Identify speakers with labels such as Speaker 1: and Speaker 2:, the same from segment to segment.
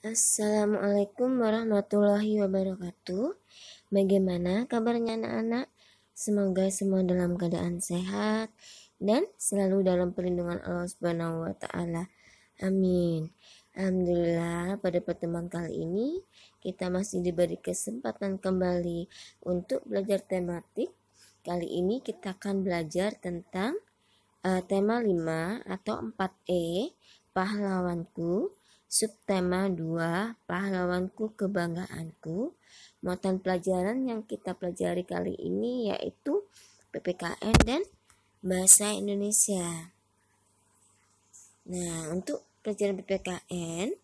Speaker 1: Assalamualaikum warahmatullahi wabarakatuh. Bagaimana kabarnya anak-anak? Semoga semua dalam keadaan sehat dan selalu dalam perlindungan Allah Subhanahu wa taala. Amin. Alhamdulillah, pada pertemuan kali ini kita masih diberi kesempatan kembali untuk belajar tematik. Kali ini kita akan belajar tentang tema 5 atau 4E, pahlawanku. Subtema 2, pahlawanku kebanggaanku. Muatan pelajaran yang kita pelajari kali ini yaitu PPKN dan Bahasa Indonesia. Nah, untuk pelajaran PPKN,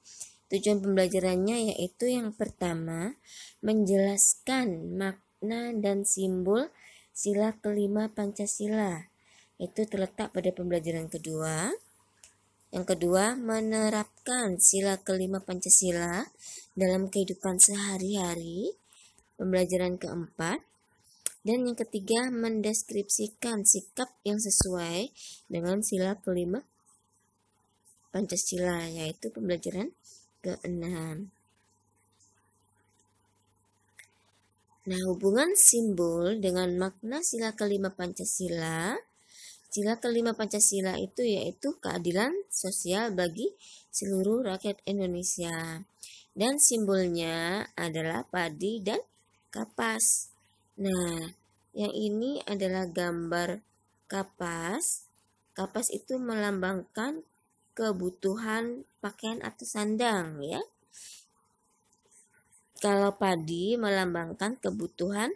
Speaker 1: tujuan pembelajarannya yaitu yang pertama, menjelaskan makna dan simbol sila kelima Pancasila. Itu terletak pada pembelajaran kedua. Yang kedua, menerapkan sila kelima Pancasila dalam kehidupan sehari-hari. Pembelajaran keempat. Dan yang ketiga, mendeskripsikan sikap yang sesuai dengan sila kelima Pancasila, yaitu pembelajaran keenam. Nah, hubungan simbol dengan makna sila kelima Pancasila. Sila kelima Pancasila itu yaitu keadilan sosial bagi seluruh rakyat Indonesia. Dan simbolnya adalah padi dan kapas. Nah, yang ini adalah gambar kapas. Kapas itu melambangkan kebutuhan pakaian atau sandang, ya. Kalau padi melambangkan kebutuhan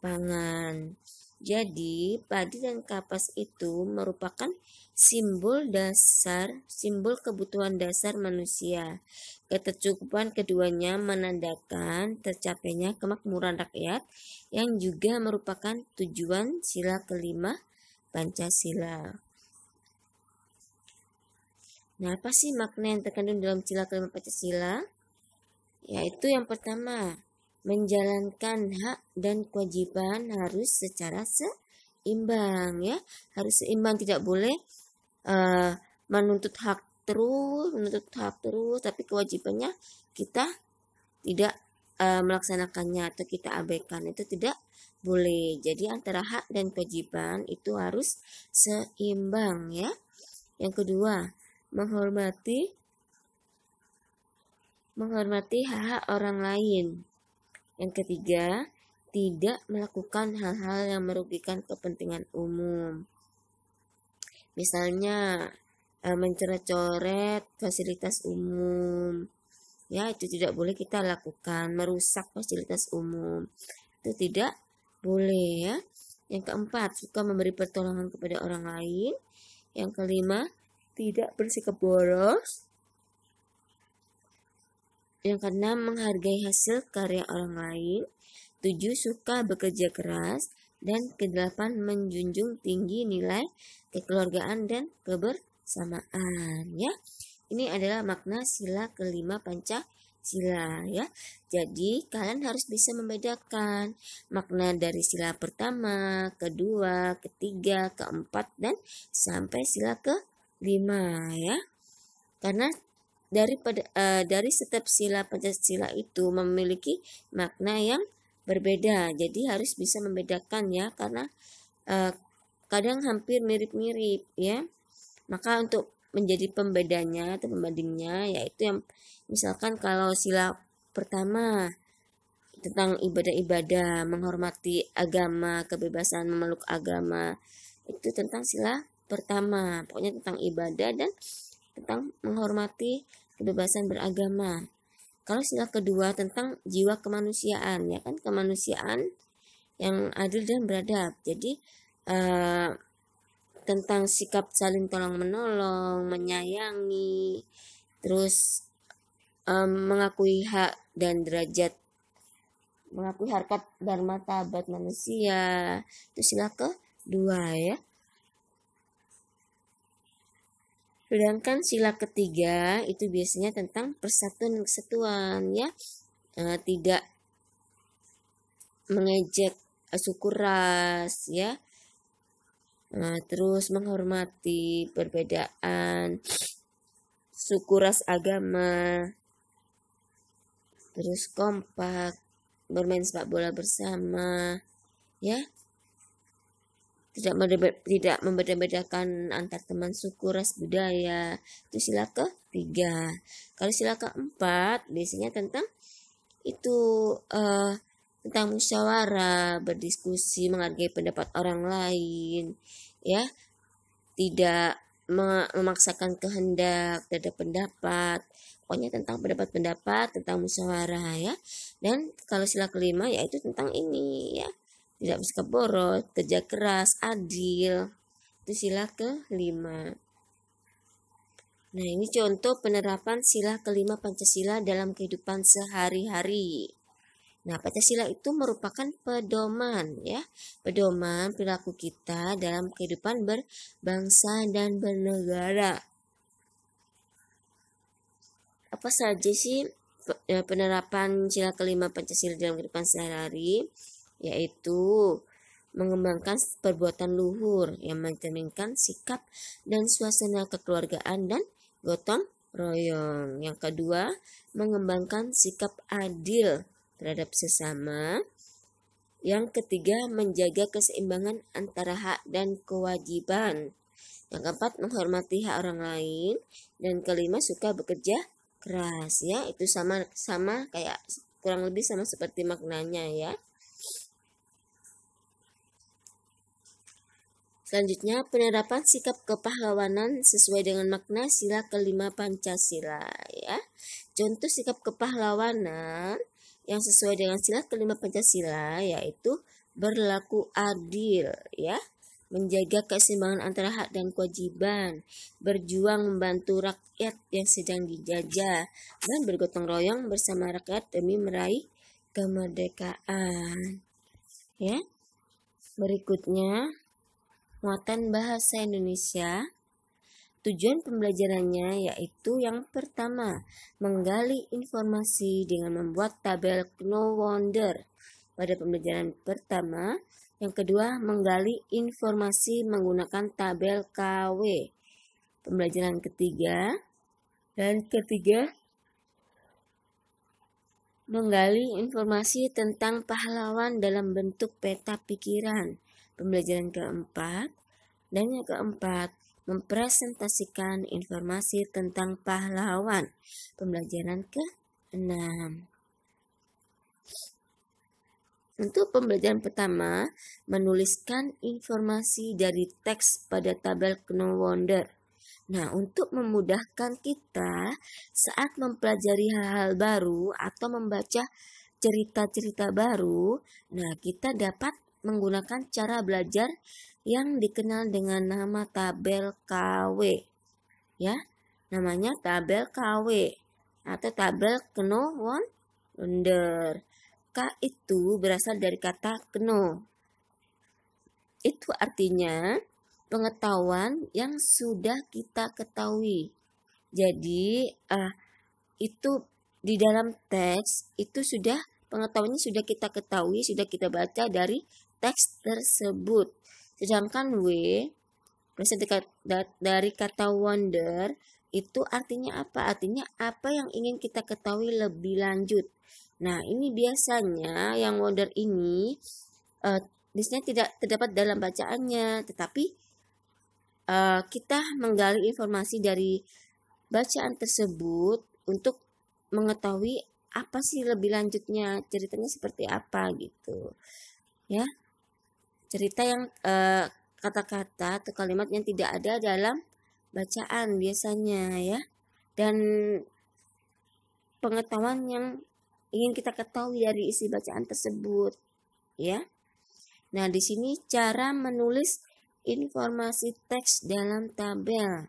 Speaker 1: pangan. Jadi, padi dan kapas itu merupakan simbol kebutuhan dasar manusia. Ketercukupan keduanya menandakan tercapainya kemakmuran rakyat yang juga merupakan tujuan sila kelima Pancasila. Nah, apa sih makna yang terkandung dalam sila kelima Pancasila? Yaitu yang pertama, menjalankan hak dan kewajiban harus secara seimbang, ya. Harus seimbang, tidak boleh menuntut hak terus, tapi kewajibannya kita tidak melaksanakannya atau kita abaikan, itu tidak boleh. Jadi antara hak dan kewajiban itu harus seimbang, ya. Yang kedua, menghormati hak-hak orang lain. Yang ketiga, tidak melakukan hal-hal yang merugikan kepentingan umum. Misalnya mencoret-coret fasilitas umum. Ya, itu tidak boleh kita lakukan. Merusak fasilitas umum, itu tidak boleh, ya. Yang keempat, suka memberi pertolongan kepada orang lain. Yang kelima, tidak bersikap boros. Yang keenam, menghargai hasil karya orang lain. 7, suka bekerja keras. Dan kedelapan, menjunjung tinggi nilai kekeluargaan dan kebersamaan, ya. Ini adalah makna sila kelima Pancasila, ya. Jadi kalian harus bisa membedakan makna dari sila pertama, kedua, ketiga, keempat, dan sampai sila kelima, ya. Karena dari setiap sila Pancasila itu memiliki makna yang berbeda. Jadi harus bisa membedakan, ya, karena kadang hampir mirip-mirip, ya. Maka untuk menjadi pembedanya atau pembandingnya yaitu yang misalkan kalau sila pertama tentang ibadah-ibadah, menghormati agama, kebebasan memeluk agama, itu tentang sila pertama, pokoknya tentang ibadah dan tentang menghormati kebebasan beragama. Kalau sila kedua tentang jiwa kemanusiaan, ya kan, kemanusiaan yang adil dan beradab. Jadi tentang sikap saling tolong menolong, menyayangi, terus mengakui hak dan derajat, mengakui harkat dan martabat manusia. Itu sila kedua, ya. Sedangkan sila ketiga itu biasanya tentang persatuan dan kesatuan, ya. Tidak mengejek suku ras, ya. Terus menghormati perbedaan suku ras agama. terus kompak, bermain sepak bola bersama, ya. Tidak membeda-bedakan antar teman suku, ras, budaya. Itu sila ketiga. Kalau sila keempat biasanya tentang itu tentang musyawarah, berdiskusi, menghargai pendapat orang lain, ya. Tidak memaksakan kehendak terhadap pendapat. Pokoknya tentang pendapat-pendapat, tentang musyawarah, ya. Dan kalau sila kelima yaitu tentang ini, ya. Tidak bersikap boros, kerja keras, adil. Itu sila kelima. Nah, ini contoh penerapan sila kelima Pancasila dalam kehidupan sehari-hari. Nah, Pancasila itu merupakan pedoman, ya. Pedoman perilaku kita dalam kehidupan berbangsa dan bernegara. Apa saja sih penerapan sila kelima Pancasila dalam kehidupan sehari-hari? Yaitu mengembangkan perbuatan luhur yang mencerminkan sikap dan suasana kekeluargaan dan gotong royong. Yang kedua, mengembangkan sikap adil terhadap sesama. Yang ketiga, menjaga keseimbangan antara hak dan kewajiban. Yang keempat, menghormati hak orang lain. Dan kelima, suka bekerja keras, ya. Itu sama kayak kurang lebih sama seperti maknanya, ya. Selanjutnya, penerapan sikap kepahlawanan sesuai dengan makna sila kelima Pancasila, ya. Contoh sikap kepahlawanan yang sesuai dengan sila kelima Pancasila yaitu berlaku adil, ya, menjaga keseimbangan antara hak dan kewajiban, berjuang membantu rakyat yang sedang dijajah, dan bergotong royong bersama rakyat demi meraih kemerdekaan. Ya. Berikutnya, muatan bahasa Indonesia. Tujuan pembelajarannya yaitu yang pertama, menggali informasi dengan membuat tabel Know-Wonder pada pembelajaran pertama. Yang kedua, menggali informasi menggunakan tabel KW. Pembelajaran ketiga. Dan ketiga, menggali informasi tentang pahlawan dalam bentuk peta pikiran. Pembelajaran keempat. Dan yang keempat, mempresentasikan informasi tentang pahlawan. Pembelajaran ke-6. Untuk pembelajaran pertama, menuliskan informasi dari teks pada tabel Know-Wonder. Nah, untuk memudahkan kita saat mempelajari hal-hal baru atau membaca cerita-cerita baru, nah kita dapat menggunakan cara belajar yang dikenal dengan nama tabel KW. Ya, namanya tabel KW atau tabel Know-Wonder. K itu berasal dari kata know. Itu artinya pengetahuan yang sudah kita ketahui. Jadi itu di dalam teks itu sudah pengetahuannya sudah kita ketahui, sudah kita baca dari teks tersebut. Sedangkan W berasal dari kata wonder, itu artinya apa? Artinya apa yang ingin kita ketahui lebih lanjut. Nah, ini biasanya yang wonder ini biasanya tidak terdapat dalam bacaannya, tetapi kita menggali informasi dari bacaan tersebut untuk mengetahui apa sih lebih lanjutnya, ceritanya seperti apa gitu. Ya. Cerita yang kata-kata atau kalimat yang tidak ada dalam bacaan biasanya, ya. Dan pengetahuan yang ingin kita ketahui dari isi bacaan tersebut, ya. Nah, di sini cara menulis informasi teks dalam tabel.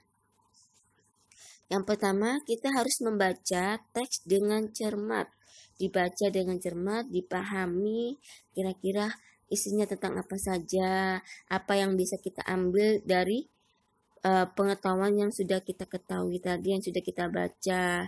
Speaker 1: Yang pertama, kita harus membaca teks dengan cermat. Dibaca dengan cermat, dipahami kira-kira isinya tentang apa saja, apa yang bisa kita ambil dari pengetahuan yang sudah kita ketahui tadi, yang sudah kita baca.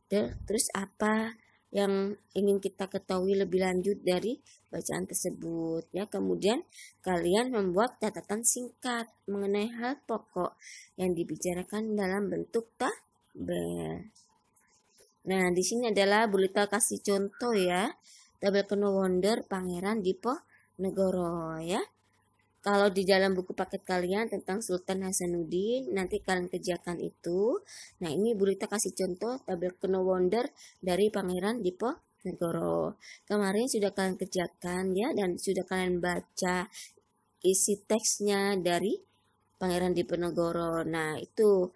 Speaker 1: Terus apa yang ingin kita ketahui lebih lanjut dari bacaan tersebut, ya. Kemudian kalian membuat catatan singkat mengenai hal pokok yang dibicarakan dalam bentuk tabel. Nah, di sini adalah Bu Lita kasih contoh ya. Tabel Keno Wonder Pangeran Diponegoro ya. Kalau di dalam buku paket kalian tentang Sultan Hasanuddin, nanti kalian kerjakan itu. Nah, ini Bu Lita kasih contoh tabel Keno Wonder dari Pangeran Diponegoro. Kemarin sudah kalian kerjakan ya, dan sudah kalian baca isi teksnya dari Pangeran Diponegoro. Nah, itu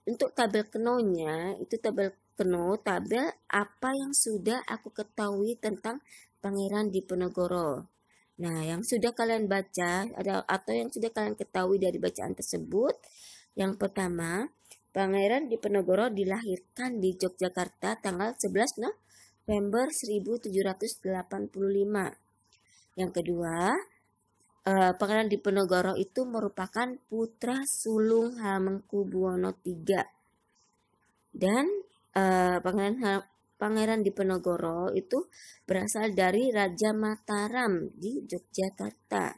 Speaker 1: untuk tabel Kenonya, itu tabel Keno, tabel apa yang sudah aku ketahui tentang Pangeran Diponegoro. Nah, yang sudah kalian baca atau yang sudah kalian ketahui dari bacaan tersebut, yang pertama, Pangeran Diponegoro dilahirkan di Yogyakarta tanggal 11 November 1785. Yang kedua, Pangeran Diponegoro itu merupakan putra sulung Hamengkubuwono III. Dan Pangeran Diponegoro itu berasal dari Raja Mataram di Yogyakarta.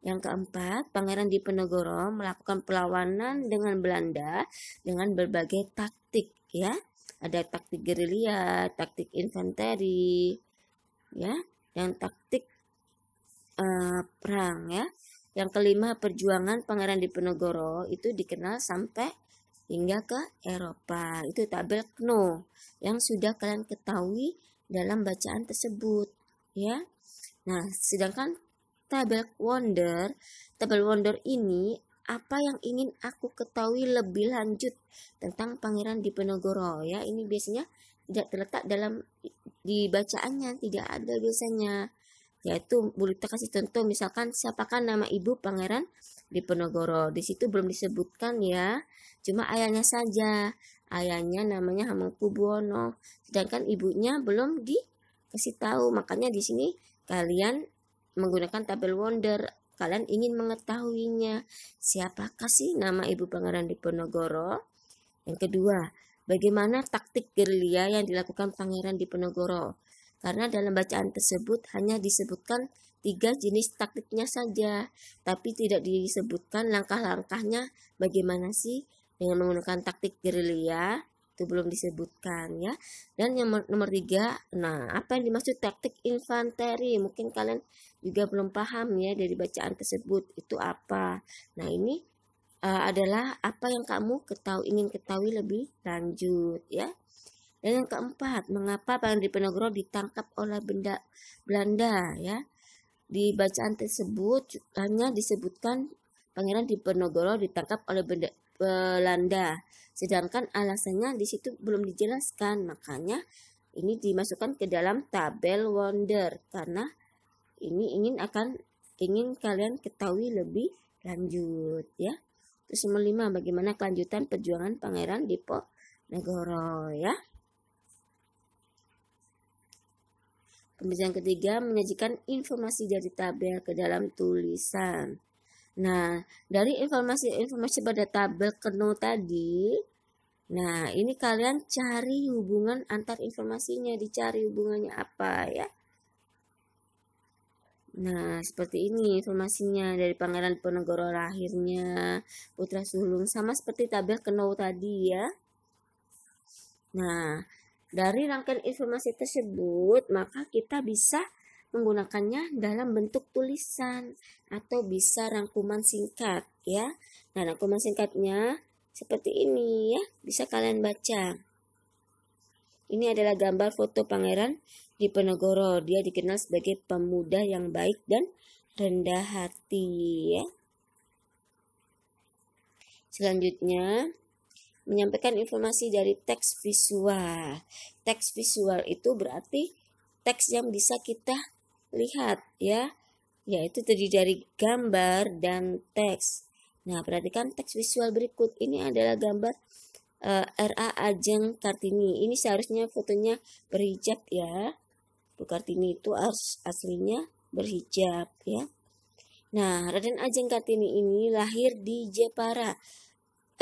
Speaker 1: Yang keempat, Pangeran Diponegoro melakukan perlawanan dengan Belanda dengan berbagai taktik ya. Ada taktik gerilya, taktik infanteri ya, dan taktik perang ya. Yang kelima, perjuangan Pangeran Diponegoro itu dikenal sampai hingga ke Eropa. Itu tabel Keno yang sudah kalian ketahui dalam bacaan tersebut ya. Nah, sedangkan tabel Wonder ini apa yang ingin aku ketahui lebih lanjut tentang Pangeran Diponegoro ya. Ini biasanya tidak terletak di bacaannya, tidak ada biasanya. Yaitu Bu Lita kasih contoh, misalkan siapakah nama ibu Pangeran Diponegoro. Di situ belum disebutkan ya, cuma ayahnya saja. Ayahnya namanya Hamengkubuwono, sedangkan ibunya belum dikasih tahu. Makanya di sini kalian menggunakan tabel Wonder. Kalian ingin mengetahuinya, siapakah sih nama ibu Pangeran Diponegoro. Yang kedua, bagaimana taktik gerilya yang dilakukan Pangeran Diponegoro. Karena dalam bacaan tersebut hanya disebutkan 3 jenis taktiknya saja, tapi tidak disebutkan langkah-langkahnya bagaimana sih dengan menggunakan taktik gerilya, itu belum disebutkan ya. Dan yang nomor 3, nah apa yang dimaksud taktik infanteri? Mungkin kalian juga belum paham ya dari bacaan tersebut itu apa. Nah, ini adalah apa yang kamu ingin ketahui lebih lanjut ya. Dan yang keempat, mengapa Pangeran Diponegoro ditangkap oleh Belanda ya. Di bacaan tersebut hanya disebutkan Pangeran Diponegoro ditangkap oleh Belanda. Sedangkan alasannya di situ belum dijelaskan. Makanya ini dimasukkan ke dalam tabel Wonder karena ini ingin kalian ketahui lebih lanjut ya. Terus nomor 5, bagaimana kelanjutan perjuangan Pangeran Diponegoro ya. Pembahasan ketiga, menyajikan informasi dari tabel ke dalam tulisan. Nah, dari informasi pada tabel Keno tadi, nah ini kalian cari hubungan antar informasinya, dicari hubungannya apa ya. Nah, seperti ini informasinya dari Pangeran Diponegoro lahirnya, putra sulung, sama seperti tabel Keno tadi ya. Nah, dari rangkaian informasi tersebut, maka kita bisa menggunakannya dalam bentuk tulisan atau bisa rangkuman singkat ya. Nah, rangkuman singkatnya seperti ini ya, bisa kalian baca. Ini adalah gambar foto Pangeran Diponegoro. Dia dikenal sebagai pemuda yang baik dan rendah hati ya. Selanjutnya, menyampaikan informasi dari teks visual. Teks visual itu berarti teks yang bisa kita lihat ya, yaitu terdiri dari gambar dan teks. Nah, perhatikan teks visual berikut. Ini adalah gambar R.A. Ajeng Kartini. Ini seharusnya fotonya berhijab ya. Bu Kartini itu aslinya berhijab ya. Nah, Raden Ajeng Kartini ini lahir di Jepara.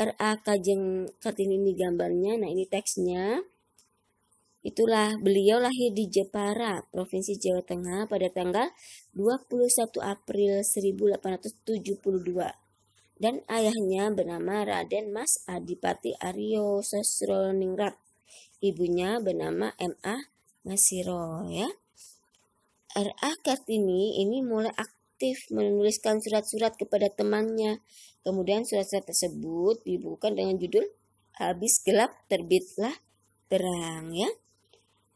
Speaker 1: R.A. Ajeng Kartini ini gambarnya. Nah, ini teksnya. Itulah beliau lahir di Jepara, Provinsi Jawa Tengah pada tanggal 21 April 1872. Dan ayahnya bernama Raden Mas Adipati Aryo Sosroningrat. ibunya bernama M.A. Masiro ya. R.A. Kartini ini mulai aktif menuliskan surat-surat kepada temannya. Kemudian surat-surat tersebut dibukukan dengan judul Habis Gelap Terbitlah Terang ya.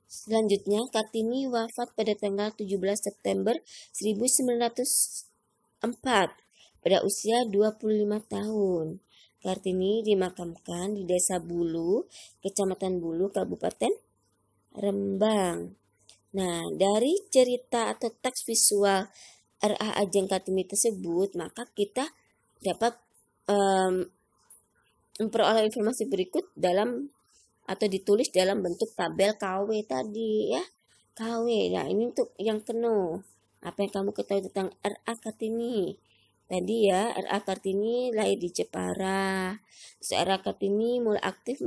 Speaker 1: Selanjutnya Kartini wafat pada tanggal 17 September 1904 pada usia 25 tahun. Kartini dimakamkan di Desa Bulu, Kecamatan Bulu, Kabupaten Rembang. Nah, dari cerita atau teks visual R.A. Ajeng Kartini tersebut, maka kita dapat memperoleh informasi berikut dalam atau ditulis dalam bentuk tabel KW tadi ya. KW. Nah, ini untuk yang penuh. Apa yang kamu ketahui tentang R.A. Kartini? Tadi ya, R.A. Kartini lahir di Jepara. R.A. Kartini mulai aktif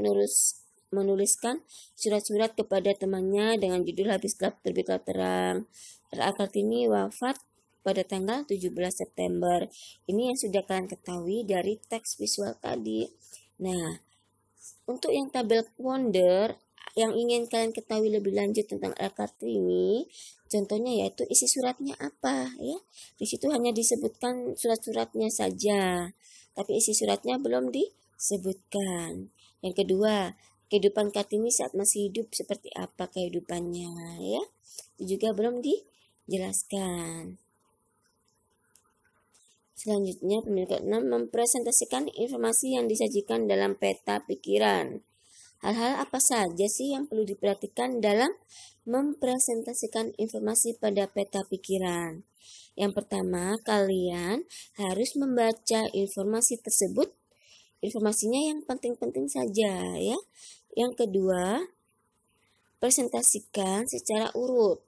Speaker 1: menuliskan surat-surat kepada temannya dengan judul Habis Gelap Terbitlah Terang. R.A. Kartini wafat pada tanggal 17 September. Ini yang sudah kalian ketahui dari teks visual tadi. Nah, untuk yang tabel wonder yang ingin kalian ketahui lebih lanjut tentang R.A. Kartini, contohnya yaitu isi suratnya apa ya. Di situ hanya disebutkan surat-suratnya saja, tapi isi suratnya belum disebutkan. Yang kedua, kehidupan Kartini saat masih hidup seperti apa kehidupannya ya. Itu juga belum dijelaskan. Selanjutnya pemilih ke-6 mempresentasikan informasi yang disajikan dalam peta pikiran. Hal-hal apa saja sih yang perlu diperhatikan dalam mempresentasikan informasi pada peta pikiran? Yang pertama, kalian harus membaca informasi tersebut. Informasinya yang penting-penting saja ya. Yang kedua, presentasikan secara urut.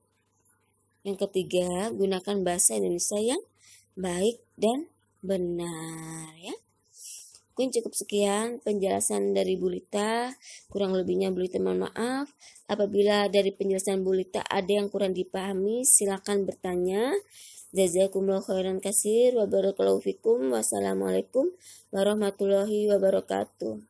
Speaker 1: Yang ketiga, gunakan bahasa Indonesia yang baik dan benar ya. Mungkin cukup sekian penjelasan dari Bu Lita. Kurang lebihnya Bu Lita mohon maaf. Apabila dari penjelasan Bu Lita ada yang kurang dipahami, silakan bertanya. Jazakumullahu khairan katsir wa barakallahu fikum. Wassalamualaikum warahmatullahi wabarakatuh.